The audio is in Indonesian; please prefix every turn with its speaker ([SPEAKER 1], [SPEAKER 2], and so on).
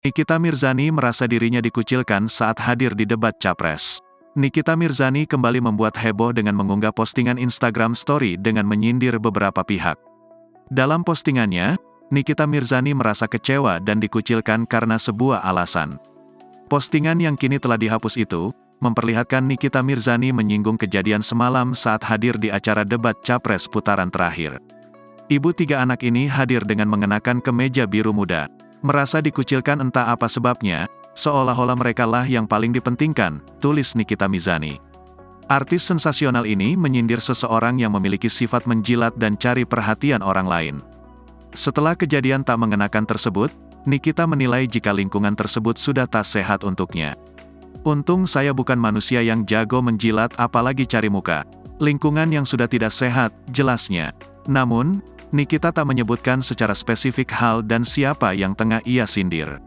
[SPEAKER 1] Nikita Mirzani merasa dirinya dikucilkan saat hadir di debat Capres. Nikita Mirzani kembali membuat heboh dengan mengunggah postingan Instagram Story dengan menyindir beberapa pihak. Dalam postingannya, Nikita Mirzani merasa kecewa dan dikucilkan karena sebuah alasan. Postingan yang kini telah dihapus itu, memperlihatkan Nikita Mirzani menyinggung kejadian semalam saat hadir di acara debat Capres putaran terakhir. Ibu 3 anak ini hadir dengan mengenakan kemeja biru muda. Merasa dikucilkan entah apa sebabnya, seolah-olah merekalah yang paling dipentingkan, tulis Nikita Mirzani. Artis sensasional ini menyindir seseorang yang memiliki sifat menjilat dan cari perhatian orang lain. Setelah kejadian tak mengenakan tersebut, Nikita menilai jika lingkungan tersebut sudah tak sehat untuknya. Untung saya bukan manusia yang jago menjilat apalagi cari muka. Lingkungan yang sudah tidak sehat, jelasnya. Namun, Nikita tak menyebutkan secara spesifik hal dan siapa yang tengah ia sindir.